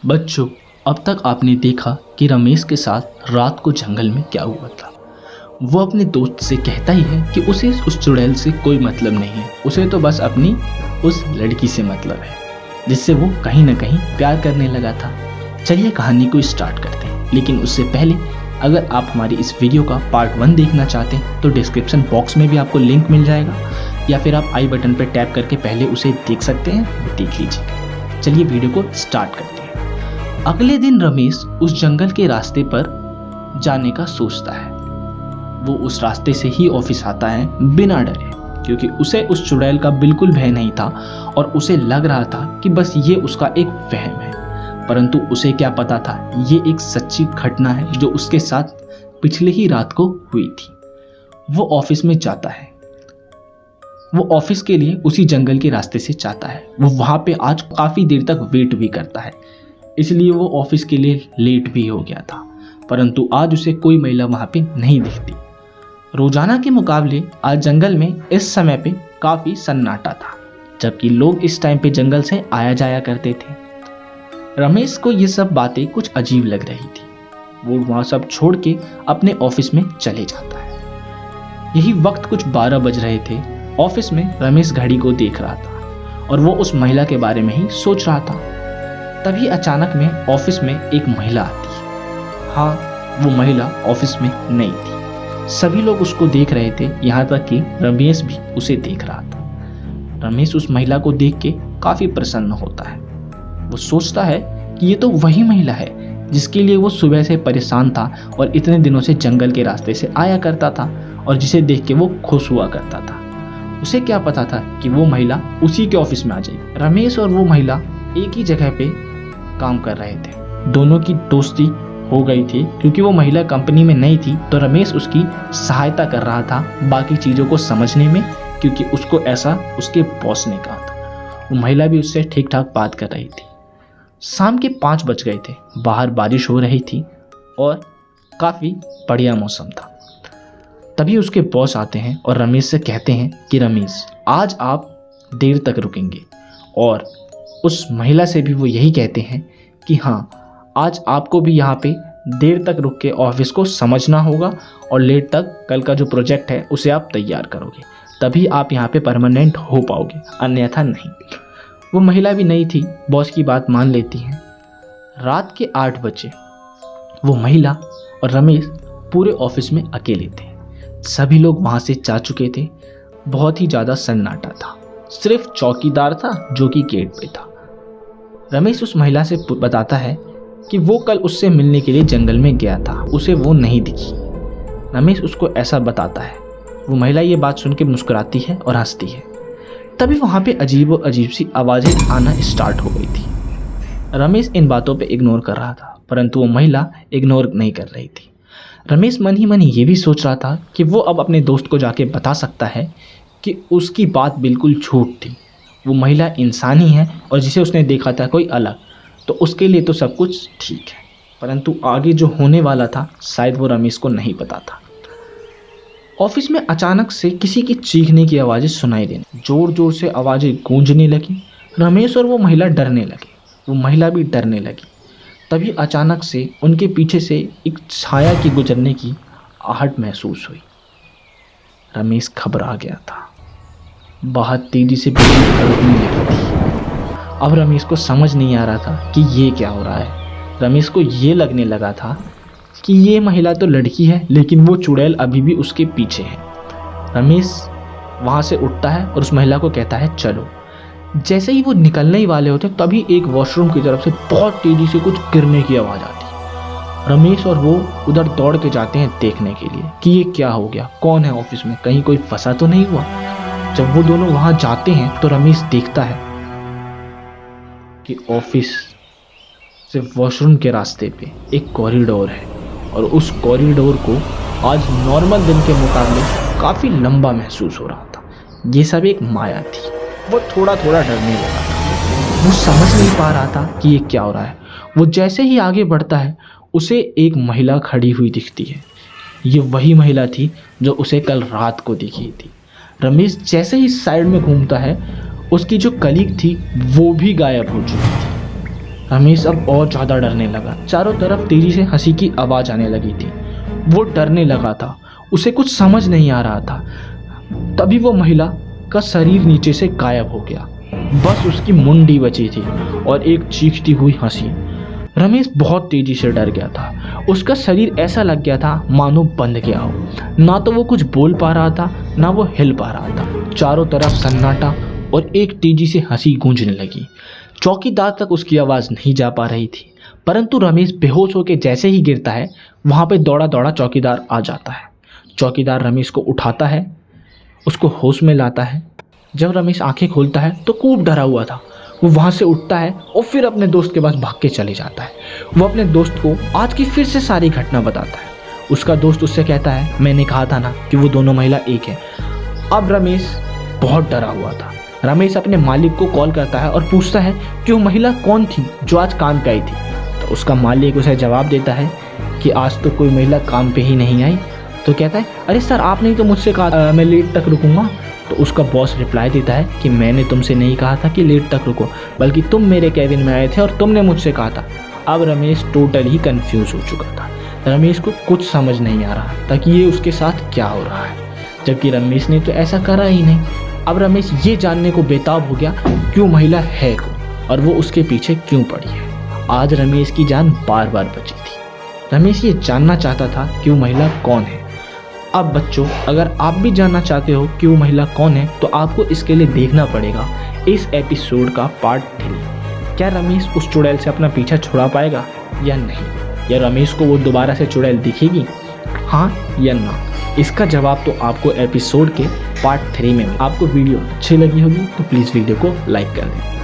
बच्चों, अब तक आपने देखा कि रमेश के साथ रात को जंगल में क्या हुआ था। वो अपने दोस्त से कहता ही है कि उसे उस चुड़ैल से कोई मतलब नहीं है, उसे तो बस अपनी उस लड़की से मतलब है, जिससे वो कहीं ना कहीं प्यार करने लगा था। चलिए कहानी को स्टार्ट करते हैं, लेकिन उससे पहले अगर आप हमारी इस वीडियो का पार्ट 1 देखना चाहते हैं तो डिस्क्रिप्शन बॉक्स में भी आपको लिंक मिल जाएगा, या फिर आप आई बटन पर टैप करके पहले उसे देख सकते हैं, देख लीजिएगा। चलिए वीडियो को स्टार्ट करते हैं। अगले दिन रमेश उस जंगल के रास्ते पर जाने का सोचता है। वो उस रास्ते से ही ऑफिस आता है बिना डरे, क्योंकि उसे उस चुड़ैल का बिल्कुल भय नहीं था और उसे लग रहा था कि बस ये उसका एक वहम है। परंतु उसे क्या पता था, ये एक सच्ची घटना है जो उसके साथ पिछले ही रात को हुई थी। वो ऑफिस में जाता है। वो ऑफिस के लिए उसी जंगल के रास्ते से जाता है। वो वहां पे आज काफी देर तक वेट भी करता है, इसलिए वो ऑफिस के लिए लेट भी हो गया था। परंतु आज उसे कोई महिला वहां पे नहीं दिखती। रोजाना के मुकाबले आज जंगल में इस समय पे काफी सन्नाटा था, जबकि लोग इस टाइम पे जंगल से आया जाया करते थे। रमेश को ये सब बातें कुछ अजीब लग रही थी। वो वहां सब छोड़ के अपने ऑफिस में चले जाता है। यही वक्त कुछ 12 बज रहे थे। ऑफिस में रमेश घड़ी को देख रहा था और वो उस महिला के बारे में ही सोच रहा था। तभी अचानक में ऑफिस में एक महिला आती है। हाँ, वो महिला ऑफिस में नहीं थी। सभी लोग उसको देख रहे थे, यहाँ तक कि रमेश भी उसे देख रहा था। रमेश उस महिला को देख के काफी प्रसन्न होता है। वो सोचता है कि ये तो वही महिला है जिसके लिए वो सुबह से परेशान था और इतने दिनों से जंगल के रास्ते से आया करता था, और जिसे देख के वो खुश हुआ करता था। उसे क्या पता था कि वो महिला उसी के ऑफिस में आ जाएगी। रमेश और वो महिला एक ही जगह पे काम कर रहे थे। दोनों की दोस्ती हो गई थी, क्योंकि वो महिला कंपनी में नहीं थी तो रमेश उसकी सहायता कर रहा था बाकी चीज़ों को समझने में, क्योंकि उसको ऐसा उसके बॉस ने कहा था। वो महिला भी उससे ठीक ठाक बात कर रही थी। शाम के 5 बज गए थे। बाहर बारिश हो रही थी और काफ़ी बढ़िया मौसम था। तभी उसके बॉस आते हैं और रमेश से कहते हैं कि रमेश, आज आप देर तक रुकेंगे। और उस महिला से भी वो यही कहते हैं कि हाँ, आज आपको भी यहाँ पे देर तक रुक के ऑफिस को समझना होगा और लेट तक कल का जो प्रोजेक्ट है उसे आप तैयार करोगे, तभी आप यहाँ पे परमानेंट हो पाओगे, अन्यथा नहीं। वो महिला भी नहीं थी, बॉस की बात मान लेती है। रात के 8 बजे वो महिला और रमेश पूरे ऑफिस में अकेले थे। सभी लोग वहाँ से जा चुके थे। बहुत ही ज़्यादा सन्नाटा था। सिर्फ चौकीदार था जो कि गेट पे था। रमेश उस महिला से बताता है कि वो कल उससे मिलने के लिए जंगल में गया था, उसे वो नहीं दिखी। रमेश उसको ऐसा बताता है। वो महिला ये बात सुन के मुस्कुराती है और हंसती है। तभी वहाँ पे अजीब सी आवाज़ें आना स्टार्ट हो गई थी। रमेश इन बातों पे इग्नोर कर रहा था, परंतु वो महिला इग्नोर नहीं कर रही थी। रमेश मन ही मन ये भी सोच रहा था कि वो अब अपने दोस्त को जाके बता सकता है कि उसकी बात बिल्कुल झूठ थी। वो महिला इंसान ही है और जिसे उसने देखा था कोई अलग, तो उसके लिए तो सब कुछ ठीक है। परंतु आगे जो होने वाला था शायद वो रमेश को नहीं पता था। ऑफिस में अचानक से किसी की चीखने की आवाज़ें सुनाई देने, जोर जोर से आवाज़ें गूंजने लगी। रमेश और वो महिला डरने लगे। वो महिला भी डरने लगी। तभी अचानक से उनके पीछे से एक छाया की गुजरने की आहट महसूस हुई। रमेश घबरा गया था। बाहर तेजी से बिजली कड़कने लगी थी। अब रमेश को समझ नहीं आ रहा था कि ये क्या हो रहा है। रमेश को ये लगने लगा था कि ये महिला तो लड़की है, लेकिन वो चुड़ैल अभी भी उसके पीछे है। रमेश वहाँ से उठता है और उस महिला को कहता है चलो। जैसे ही वो निकलने ही वाले होते तभी एक वॉशरूम की तरफ से बहुत तेजी से कुछ गिरने की आवाज़ आती। रमेश और वो उधर दौड़ के जाते हैं देखने के लिए कि ये क्या हो गया, कौन है ऑफिस में, कहीं कोई फंसा तो नहीं हुआ। जब वो दोनों वहाँ जाते हैं तो रमेश देखता है कि ऑफिस से वॉशरूम के रास्ते पे एक कॉरिडोर है, और उस कॉरिडोर को आज नॉर्मल दिन के मुकाबले काफ़ी लंबा महसूस हो रहा था। ये सब एक माया थी। वो थोड़ा थोड़ा डरने लगा था। वो समझ नहीं पा रहा था कि ये क्या हो रहा है। वो जैसे ही आगे बढ़ता है उसे एक महिला खड़ी हुई दिखती है। ये वही महिला थी जो उसे कल रात को दिखी थी। रमेश जैसे ही साइड में घूमता है उसकी जो कलीग थी वो भी गायब हो चुकी थी। रमेश अब और ज़्यादा डरने लगा। चारों तरफ तेजी से हंसी की आवाज़ आने लगी थी। वो डरने लगा था, उसे कुछ समझ नहीं आ रहा था। तभी वो महिला का शरीर नीचे से गायब हो गया, बस उसकी मुंडी बची थी और एक चीखती हुई हंसी। रमेश बहुत तेजी से डर गया था। उसका शरीर ऐसा लग गया था मानो बंध गया हो। ना तो वो कुछ बोल पा रहा था, ना वो हिल पा रहा था। चारों तरफ सन्नाटा और एक तेजी से हंसी गूंजने लगी। चौकीदार तक उसकी आवाज़ नहीं जा पा रही थी, परंतु रमेश बेहोश होकर जैसे ही गिरता है, वहाँ पे दौड़ा दौड़ा चौकीदार आ जाता है। चौकीदार रमेश को उठाता है, उसको होश में लाता है। जब रमेश आंखें खोलता है तो खूब डरा हुआ था। वो वहाँ से उठता है और फिर अपने दोस्त के पास भाग के चले जाता है। वो अपने दोस्त को आज की फिर से सारी घटना बताता है। उसका दोस्त उससे कहता है, मैंने कहा था ना कि वो दोनों महिला एक है। अब रमेश बहुत डरा हुआ था। रमेश अपने मालिक को कॉल करता है और पूछता है कि वो महिला कौन थी जो आज काम पे आई थी। तो उसका मालिक उसे जवाब देता है कि आज तो कोई महिला काम पे ही नहीं आई। तो कहता है, अरे सर आपने तो मुझसे कहा मैं लेट तक रुकूंगा। तो उसका बॉस रिप्लाई देता है कि मैंने तुमसे नहीं कहा था कि लेट तक रुको, बल्कि तुम मेरे कैबिन में आए थे और तुमने मुझसे कहा था। अब रमेश टोटल ही कंफ्यूज हो चुका था। रमेश को कुछ समझ नहीं आ रहा था कि ये उसके साथ क्या हो रहा है, जबकि रमेश ने तो ऐसा करा ही नहीं। अब रमेश ये जानने को बेताब हो गया कि वो महिला है कौन और वो उसके पीछे क्यों पड़ी है। आज रमेश की जान बार बार बची थी। रमेश ये जानना चाहता था कि वो महिला कौन है। अब बच्चों, अगर आप भी जानना चाहते हो कि वो महिला कौन है तो आपको इसके लिए देखना पड़ेगा इस एपिसोड का पार्ट 3। क्या रमेश उस चुड़ैल से अपना पीछा छुड़ा पाएगा या नहीं, या रमेश को वो दोबारा से चुड़ैल दिखेगी, हाँ या ना? इसका जवाब तो आपको एपिसोड के पार्ट 3 में। आपको वीडियो अच्छी लगी होगी तो प्लीज़ वीडियो को लाइक कर दें।